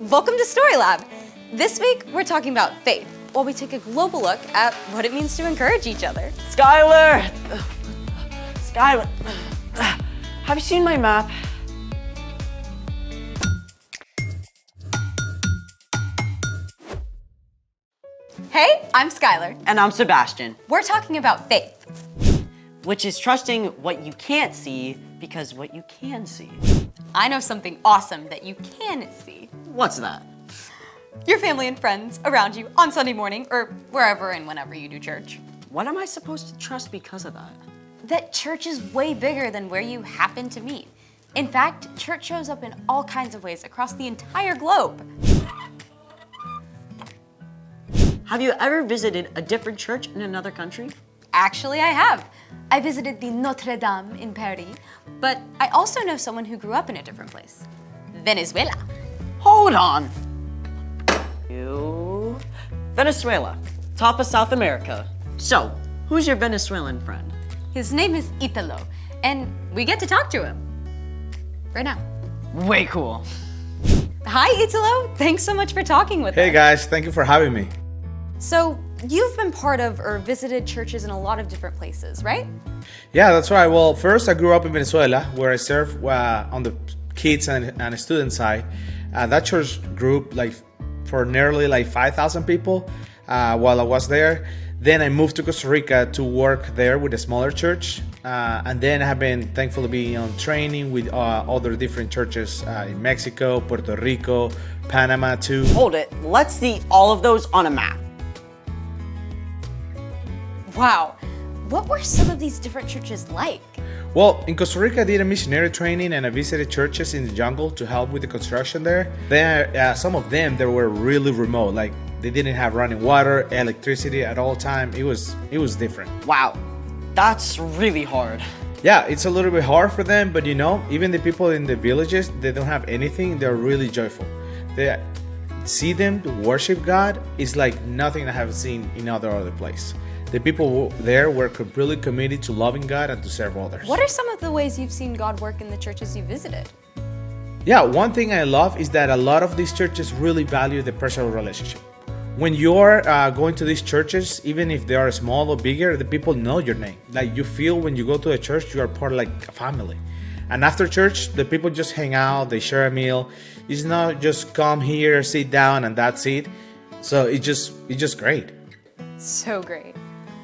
Welcome to Story Lab. This week, we're talking about faith, while we take a global look at what it means to encourage each other. Skylar! Skylar, have you seen my map? Hey, I'm Skylar. And I'm Sebastian, We're talking about faith. which is trusting what you can't see because what you can see. I know something awesome that you can see. What's that? Your family and friends around you on Sunday morning or wherever and whenever you do church. What am I supposed to trust because of that? That church is way bigger than where you happen to meet. In fact, church shows up in all kinds of ways across the entire globe. Have you ever visited a different church in another country? Actually, I have. I visited the Notre Dame in Paris, but I also know someone who grew up in a different place. Venezuela. Hold on. Venezuela, top of South America. So, who's your Venezuelan friend? His name is Italo, and we get to talk to him right now. Way cool. Hi, Italo. Thanks so much for talking with us. Hey guys, thank you for having me. So, you've been part of or visited churches in a lot of different places, right? Yeah, that's right. Well, first I grew up in Venezuela, where I served on the kids and student side. That church grew for nearly 5,000 people while I was there. Then I moved to Costa Rica to work there with a smaller church. And then I have been thankful to be on training with other different churches in Mexico, Puerto Rico, Panama too. Hold it, let's see all of those on a map. Wow. What were some of these different churches like? Well, in Costa Rica, I did a missionary training and I visited churches in the jungle to help with the construction there. Some of them, they were really remote, like they didn't have running water, electricity at all time. It was different. Wow, that's really hard. Yeah, it's a little bit hard for them, but even the people in the villages, they don't have anything. They're really joyful. They see them to worship God is like nothing I have seen in other place. The people there were completely committed to loving God and to serve others. What are some of the ways you've seen God work in the churches you visited? Yeah, one thing I love is that a lot of these churches really value the personal relationship. When you're going to these churches, even if they are small or bigger, the people know your name. Like you feel when you go to a church, you are part of like a family. And after church, the people just hang out, they share a meal. It's not just come here, sit down, and that's it. So it's just great. So great.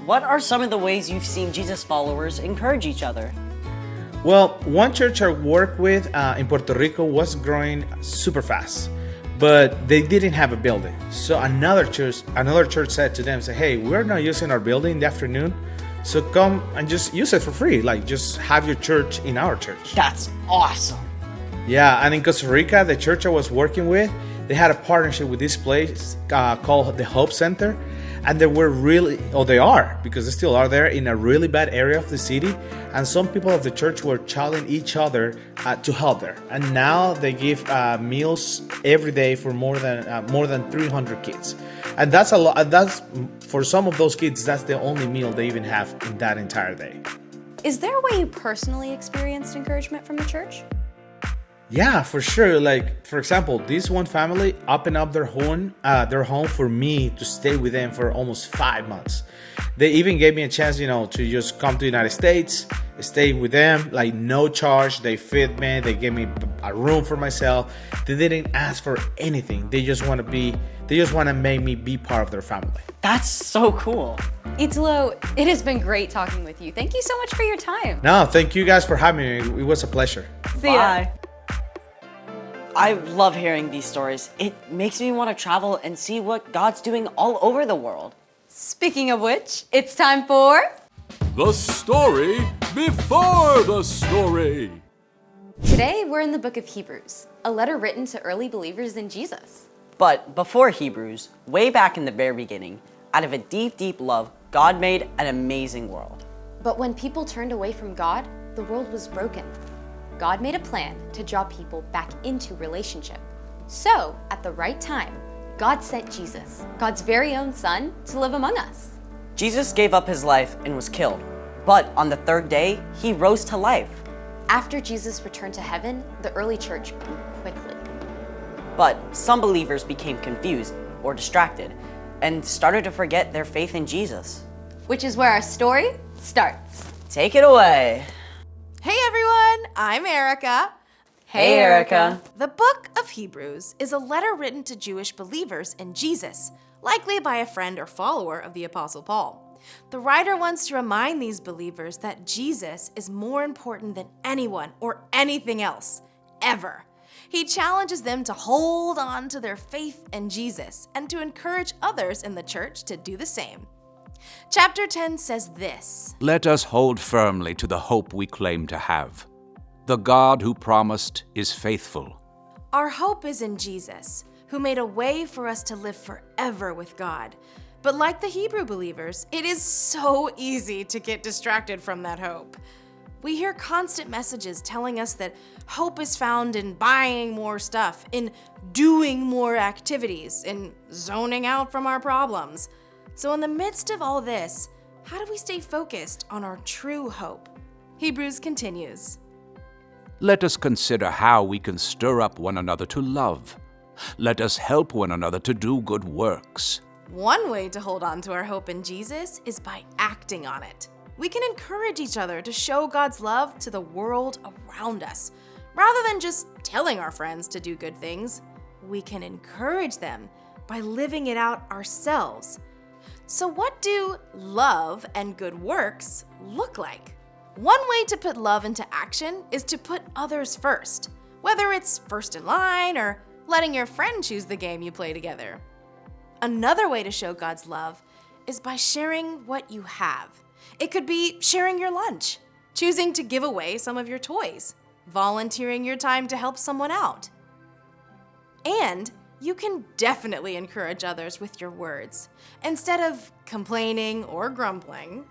What are some of the ways you've seen Jesus followers encourage each other? Well, one church I worked with in Puerto Rico was growing super fast, but they didn't have a building. So another church said to them, hey, we're not using our building in the afternoon, so come and just use it for free. Like just have your church in our church. That's awesome. Yeah, and in Costa Rica, the church I was working with, they had a partnership with this place called the Hope Center. And they are, because they still are there in a really bad area of the city. And some people of the church were challenging each other to help there. And now they give meals every day for more than 300 kids. And that's a lot. That's for some of those kids, that's the only meal they even have in that entire day. Is there a way you personally experienced encouragement from the church? Yeah, for sure. Like, for example, this one family opened up their home for me to stay with them for almost 5 months. They even gave me a chance, to just come to the United States, stay with them, like no charge. They fed me, they gave me a room for myself. They didn't ask for anything. They just want to make me be part of their family. That's so cool. Italo, it has been great talking with you. Thank you so much for your time. No, thank you guys for having me. It was a pleasure. See ya. Bye. I love hearing these stories. It makes me want to travel and see what God's doing all over the world. Speaking of which, it's time for... The story before the story. Today, we're in the book of Hebrews, a letter written to early believers in Jesus. But before Hebrews, way back in the very beginning, out of a deep, deep love, God made an amazing world. But when people turned away from God, the world was broken. God made a plan to draw people back into relationship. So, at the right time, God sent Jesus, God's very own son, to live among us. Jesus gave up his life and was killed. But on the third day, he rose to life. After Jesus returned to heaven, the early church grew quickly. But some believers became confused or distracted and started to forget their faith in Jesus. Which is where our story starts. Take it away. Hey everyone, I'm Erica. Hey, Erica. The book of Hebrews is a letter written to Jewish believers in Jesus, likely by a friend or follower of the Apostle Paul. The writer wants to remind these believers that Jesus is more important than anyone or anything else, ever. He challenges them to hold on to their faith in Jesus and to encourage others in the church to do the same. Chapter 10 says this: Let us hold firmly to the hope we claim to have. The God who promised is faithful. Our hope is in Jesus, who made a way for us to live forever with God. But like the Hebrew believers, it is so easy to get distracted from that hope. We hear constant messages telling us that hope is found in buying more stuff, in doing more activities, in zoning out from our problems. So in the midst of all this, how do we stay focused on our true hope? Hebrews continues. Let us consider how we can stir up one another to love. Let us help one another to do good works. One way to hold on to our hope in Jesus is by acting on it. We can encourage each other to show God's love to the world around us. Rather than just telling our friends to do good things, we can encourage them by living it out ourselves. So what do love and good works look like? One way to put love into action is to put others first, whether it's first in line or letting your friend choose the game you play together. Another way to show God's love is by sharing what you have. It could be sharing your lunch, choosing to give away some of your toys, volunteering your time to help someone out. And you can definitely encourage others with your words. Instead of complaining or grumbling,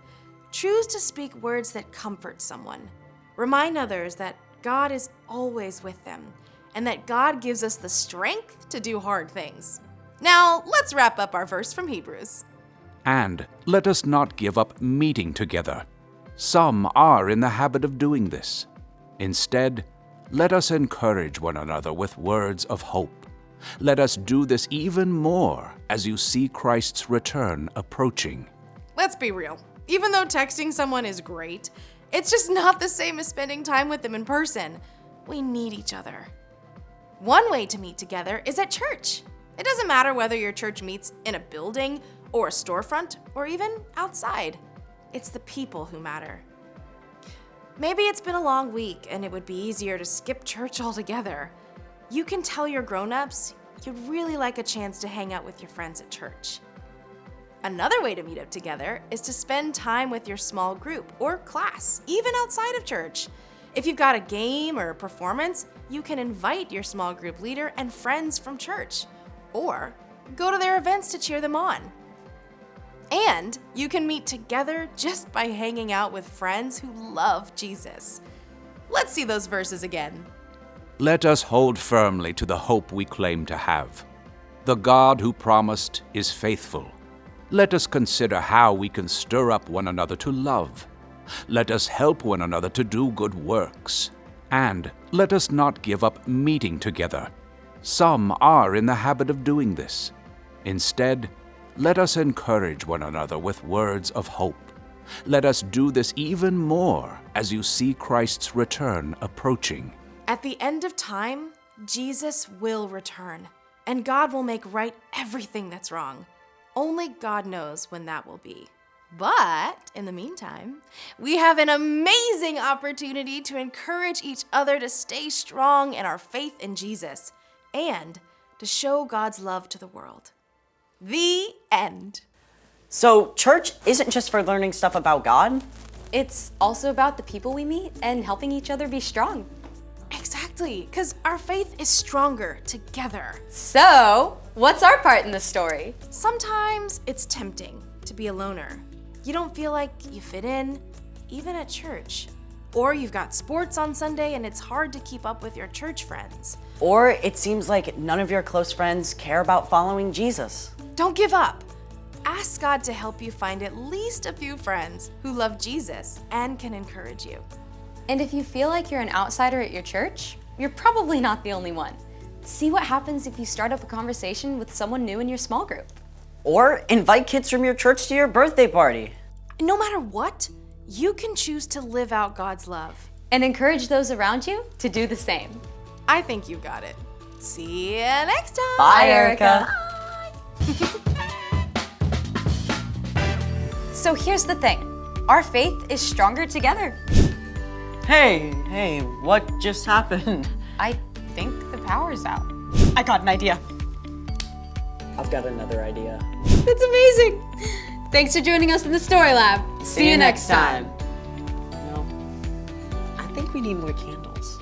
choose to speak words that comfort someone. Remind others that God is always with them and that God gives us the strength to do hard things. Now, let's wrap up our verse from Hebrews. And let us not give up meeting together. Some are in the habit of doing this. Instead, let us encourage one another with words of hope. Let us do this even more as you see Christ's return approaching. Let's be real. Even though texting someone is great, it's just not the same as spending time with them in person. We need each other. One way to meet together is at church. It doesn't matter whether your church meets in a building or a storefront or even outside. It's the people who matter. Maybe it's been a long week and it would be easier to skip church altogether. You can tell your grown-ups you'd really like a chance to hang out with your friends at church. Another way to meet up together is to spend time with your small group or class, even outside of church. If you've got a game or a performance, you can invite your small group leader and friends from church, or go to their events to cheer them on. And you can meet together just by hanging out with friends who love Jesus. Let's see those verses again. Let us hold firmly to the hope we claim to have. The God who promised is faithful. Let us consider how we can stir up one another to love. Let us help one another to do good works. And let us not give up meeting together. Some are in the habit of doing this. Instead, let us encourage one another with words of hope. Let us do this even more as you see Christ's return approaching. At the end of time, Jesus will return, and God will make right everything that's wrong. Only God knows when that will be. But in the meantime, we have an amazing opportunity to encourage each other to stay strong in our faith in Jesus and to show God's love to the world. The end. So, church isn't just for learning stuff about God. It's also about the people we meet and helping each other be strong. Exactly, because our faith is stronger together. So, what's our part in the story? Sometimes it's tempting to be a loner. You don't feel like you fit in, even at church. Or you've got sports on Sunday and it's hard to keep up with your church friends. Or it seems like none of your close friends care about following Jesus. Don't give up. Ask God to help you find at least a few friends who love Jesus and can encourage you. And if you feel like you're an outsider at your church, you're probably not the only one. See what happens if you start up a conversation with someone new in your small group. Or invite kids from your church to your birthday party. No matter what, you can choose to live out God's love. And encourage those around you to do the same. I think you got it. See you next time. Bye, Erica. So here's the thing. Our faith is stronger together. Hey, what just happened? I think the power's out. I got an idea. I've got another idea. That's amazing. Thanks for joining us in the Story Lab. See you next time. No, I think we need more candles.